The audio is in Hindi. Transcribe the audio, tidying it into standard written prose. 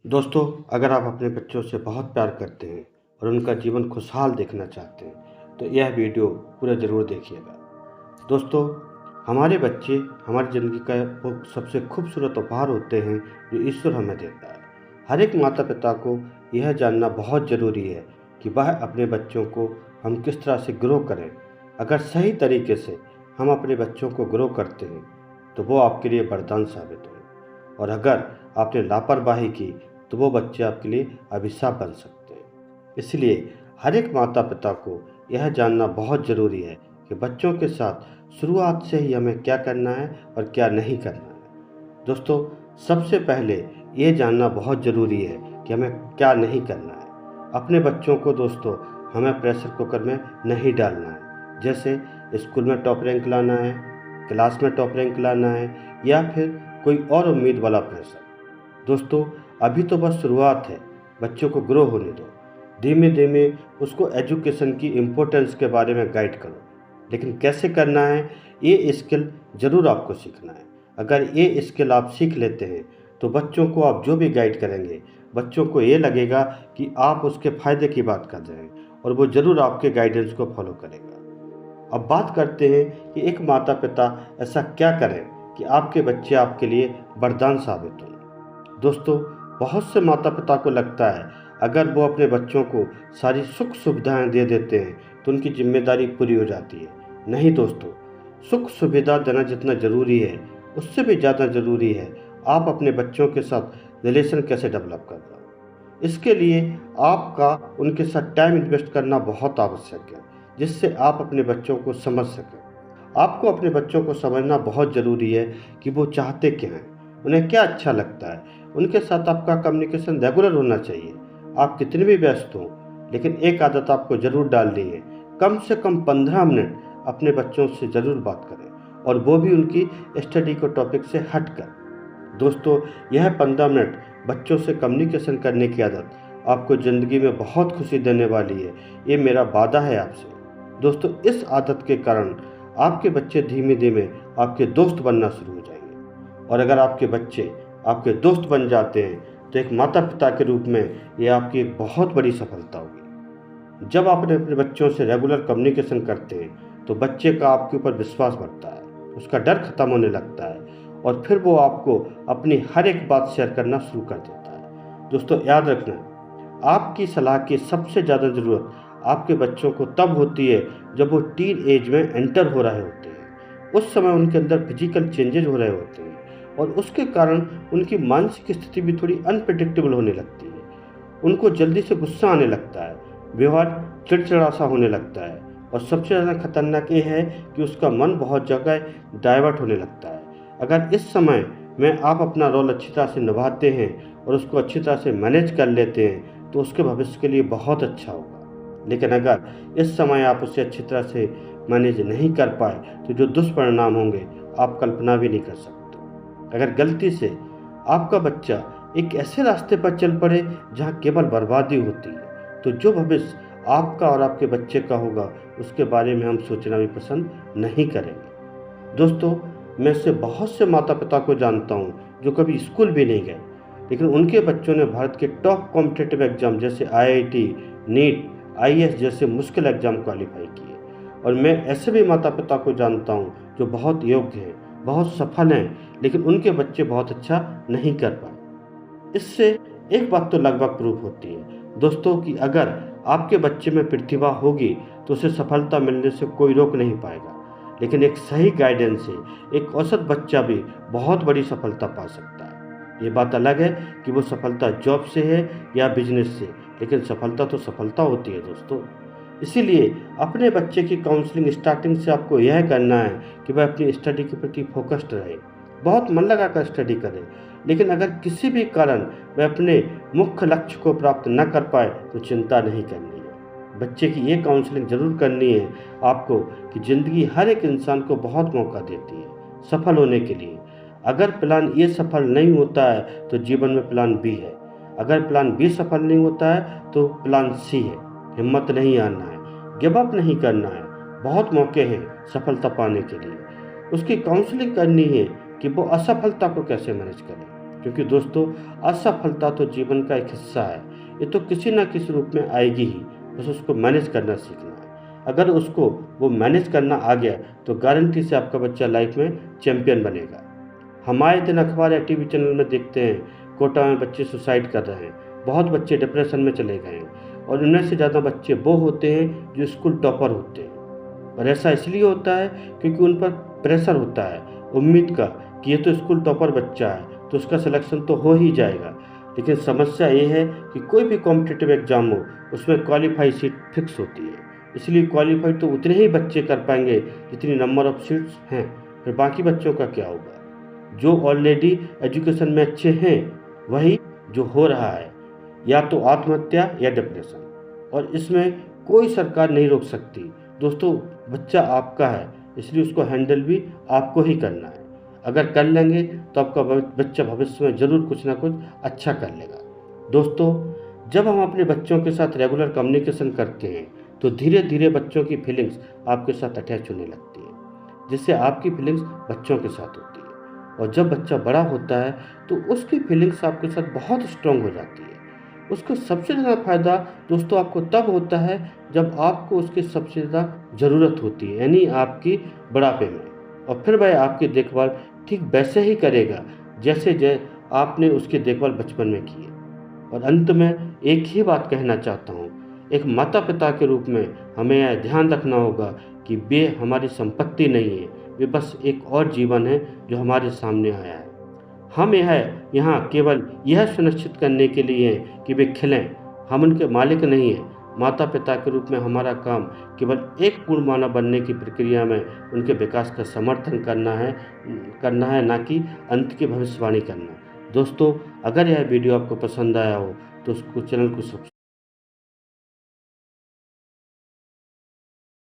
दोस्तों, अगर आप अपने बच्चों से बहुत प्यार करते हैं और उनका जीवन खुशहाल देखना चाहते हैं, तो यह वीडियो पूरा ज़रूर देखिएगा। दोस्तों, हमारे बच्चे हमारी ज़िंदगी का वो सबसे खूबसूरत उपहार होते हैं जो ईश्वर हमें देता है। हर एक माता-पिता को यह जानना बहुत ज़रूरी है कि वह अपने बच्चों को हम किस तरह से ग्रो करें। अगर सही तरीके से हम अपने बच्चों को ग्रो करते हैं, तो वो आपके लिए वरदान साबित हों और अगर आपने लापरवाही की, तो वो बच्चे आपके लिए अभिशाप बन सकते हैं। इसलिए हर एक माता-पिता को यह जानना बहुत ज़रूरी है कि बच्चों के साथ शुरुआत से ही हमें क्या करना है और क्या नहीं करना है। दोस्तों, सबसे पहले ये जानना बहुत ज़रूरी है कि हमें क्या नहीं करना है। अपने बच्चों को दोस्तों हमें प्रेशर कुकर में नहीं डालना है। जैसे स्कूल में टॉप रैंक लाना है, क्लास में टॉप रैंक लाना है या फिर कोई और उम्मीद वाला प्रेशर। दोस्तों, अभी तो बस शुरुआत है, बच्चों को ग्रो होने दो। धीमे-धीमे उसको एजुकेशन की इम्पोर्टेंस के बारे में गाइड करो। लेकिन कैसे करना है, ये स्किल ज़रूर आपको सीखना है। अगर ये स्किल आप सीख लेते हैं, तो बच्चों को आप जो भी गाइड करेंगे, बच्चों को ये लगेगा कि आप उसके फ़ायदे की बात कर रहे हैं और वो ज़रूर आपके गाइडेंस को फॉलो करेगा। अब बात करते हैं कि एक माता-पिता ऐसा क्या करें कि आपके बच्चे आपके लिए वरदान साबित हों। दोस्तों, बहुत से माता-पिता को लगता है अगर वो अपने बच्चों को सारी सुख-सुविधाएँ दे देते हैं, तो उनकी ज़िम्मेदारी पूरी हो जाती है। नहीं दोस्तों, सुख-सुविधा देना जितना ज़रूरी है, उससे भी ज़्यादा ज़रूरी है आप अपने बच्चों के साथ रिलेशन कैसे डेवलप कर रहे हो। इसके लिए आपका उनके साथ टाइम इन्वेस्ट करना बहुत आवश्यक है, जिससे आप अपने बच्चों को समझ सकें। आपको अपने बच्चों को समझना बहुत ज़रूरी है कि वो चाहते क्या हैं, उन्हें क्या अच्छा लगता है। उनके साथ आपका कम्युनिकेशन रेगुलर होना चाहिए। आप कितने भी व्यस्त हों, लेकिन एक आदत आपको ज़रूर डालनी है, कम से कम 15 मिनट अपने बच्चों से ज़रूर बात करें और वो भी उनकी स्टडी के टॉपिक से हटकर। दोस्तों, यह 15 मिनट बच्चों से कम्युनिकेशन करने की आदत आपको ज़िंदगी में बहुत खुशी देने वाली है। ये मेरा वादा है आपसे। दोस्तों, इस आदत के कारण आपके बच्चे धीमे-धीमे आपके दोस्त बनना शुरू हो जाएंगे और अगर आपके बच्चे आपके दोस्त बन जाते हैं, तो एक माता-पिता के रूप में ये आपकी एक बहुत बड़ी सफलता होगी। जब आप अपने बच्चों से रेगुलर कम्युनिकेशन करते हैं, तो बच्चे का आपके ऊपर विश्वास बढ़ता है, उसका डर खत्म होने लगता है और फिर वो आपको अपनी हर एक बात शेयर करना शुरू कर देता है। दोस्तों, याद रखना, आपकी सलाह की सबसे ज़्यादा ज़रूरत आपके बच्चों को तब होती है जब वो टीन एज में एंटर हो रहे होते हैं। उस समय उनके अंदर फिजिकल चेंजेज हो रहे होते हैं और उसके कारण उनकी मानसिक स्थिति भी थोड़ी अनप्रेडिक्टेबल होने लगती है। उनको जल्दी से गुस्सा आने लगता है, व्यवहार चिड़चिड़ा सा होने लगता है और सबसे ज़्यादा खतरनाक ये है कि उसका मन बहुत जगह डाइवर्ट होने लगता है। अगर इस समय में आप अपना रोल अच्छी तरह से निभाते हैं और उसको अच्छी तरह से मैनेज कर लेते हैं, तो उसके भविष्य के लिए बहुत अच्छा होगा। लेकिन अगर इस समय आप उसे अच्छी तरह से मैनेज नहीं कर पाए, तो जो दुष्परिणाम होंगे आप कल्पना भी नहीं कर सकते। अगर गलती से आपका बच्चा एक ऐसे रास्ते पर चल पड़े जहां केवल बर्बादी होती है, तो जो भविष्य आपका और आपके बच्चे का होगा, उसके बारे में हम सोचना भी पसंद नहीं करेंगे। दोस्तों, मैं ऐसे बहुत से माता-पिता को जानता हूं जो कभी स्कूल भी नहीं गए, लेकिन उनके बच्चों ने भारत के टॉप कॉम्पिटिटिव एग्जाम जैसे IIT, नीट, IAS जैसे मुश्किल एग्जाम क्वालिफाई किए। और मैं ऐसे भी माता-पिता को जानता हूं जो बहुत योग्य हैं, बहुत सफल हैं, लेकिन उनके बच्चे बहुत अच्छा नहीं कर पाए। इससे एक बात तो लगभग प्रूफ होती है दोस्तों कि अगर आपके बच्चे में प्रतिभा होगी, तो उसे सफलता मिलने से कोई रोक नहीं पाएगा। लेकिन एक सही गाइडेंस से एक औसत बच्चा भी बहुत बड़ी सफलता पा सकता है। ये बात अलग है कि वो सफलता जॉब से है या बिजनेस से, लेकिन सफलता तो सफलता होती है दोस्तों। इसीलिए अपने बच्चे की काउंसलिंग स्टार्टिंग से आपको यह करना है कि वह अपनी स्टडी के प्रति फोकस्ड रहे, बहुत मन लगाकर स्टडी करे। लेकिन अगर किसी भी कारण वह अपने मुख्य लक्ष्य को प्राप्त न कर पाए, तो चिंता नहीं करनी है। बच्चे की ये काउंसलिंग ज़रूर करनी है आपको कि ज़िंदगी हर एक इंसान को बहुत मौका देती है सफल होने के लिए। अगर प्लान ए सफल नहीं होता है, तो जीवन में प्लान बी है। अगर प्लान बी सफल नहीं होता है, तो प्लान सी है। हिम्मत नहीं हारना है, गिव अप नहीं करना है, बहुत मौके हैं सफलता पाने के लिए। उसकी काउंसलिंग करनी है कि वो असफलता को कैसे मैनेज करे, क्योंकि दोस्तों असफलता तो जीवन का एक हिस्सा है, ये तो किसी ना किसी रूप में आएगी ही, बस उसको मैनेज करना सीखना है। अगर उसको वो मैनेज करना आ गया तो गारंटी से आपका बच्चा लाइफ में चैंपियन बनेगा। हम आए दिन अखबार या टीवी चैनल में देखते हैं कोटा में बच्चे सुसाइड कर रहे हैं, बहुत बच्चे डिप्रेशन में चले गए हैं और उनमें से ज़्यादा बच्चे वो होते हैं जो स्कूल टॉपर होते हैं। और ऐसा इसलिए होता है क्योंकि उन पर प्रेशर होता है उम्मीद का कि ये तो स्कूल टॉपर बच्चा है तो उसका सिलेक्शन तो हो ही जाएगा। लेकिन समस्या ये है कि कोई भी कॉम्पिटिटिव एग्ज़ाम हो उसमें क्वालिफाई सीट फिक्स होती है, इसलिए क्वालिफाई तो उतने ही बच्चे कर पाएंगे जितनी नंबर ऑफ सीट्स हैं। फिर बाकी बच्चों का क्या होगा? जो ऑलरेडी एजुकेशन में अच्छे हैं वही जो हो रहा है या तो आत्महत्या या डिप्रेशन, और इसमें कोई सरकार नहीं रोक सकती। दोस्तों बच्चा आपका है, इसलिए उसको हैंडल भी आपको ही करना है। अगर कर लेंगे तो आपका बच्चा भविष्य में ज़रूर कुछ ना कुछ अच्छा कर लेगा। दोस्तों जब हम अपने बच्चों के साथ रेगुलर कम्युनिकेशन करते हैं तो धीरे धीरे बच्चों की फीलिंग्स आपके साथ अटैच होने लगती है, जिससे आपकी फीलिंग्स बच्चों के साथ होती है। और जब बच्चा बड़ा होता है तो उसकी फीलिंग्स आपके साथ बहुत स्ट्रांग हो जाती है। उसको सबसे ज़्यादा फ़ायदा दोस्तों आपको तब होता है जब आपको उसकी सबसे ज़्यादा ज़रूरत होती है, यानी आपकी बुढ़ापे में, और फिर वह आपकी देखभाल ठीक वैसे ही करेगा जैसे आपने उसकी देखभाल बचपन में की है। और अंत में एक ही बात कहना चाहता हूँ, एक माता पिता के रूप में हमें यह ध्यान रखना होगा कि वे हमारी संपत्ति नहीं है, वे बस एक और जीवन है जो हमारे सामने आया है। हम यहाँ केवल यह सुनिश्चित करने के लिए हैं कि वे खिलें, हम उनके मालिक नहीं हैं। माता पिता के रूप में हमारा काम केवल एक पूर्ण मानव बनने की प्रक्रिया में उनके विकास का समर्थन करना है, ना कि अंत की भविष्यवाणी करना। दोस्तों अगर यह वीडियो आपको पसंद आया हो तो उसको चैनल को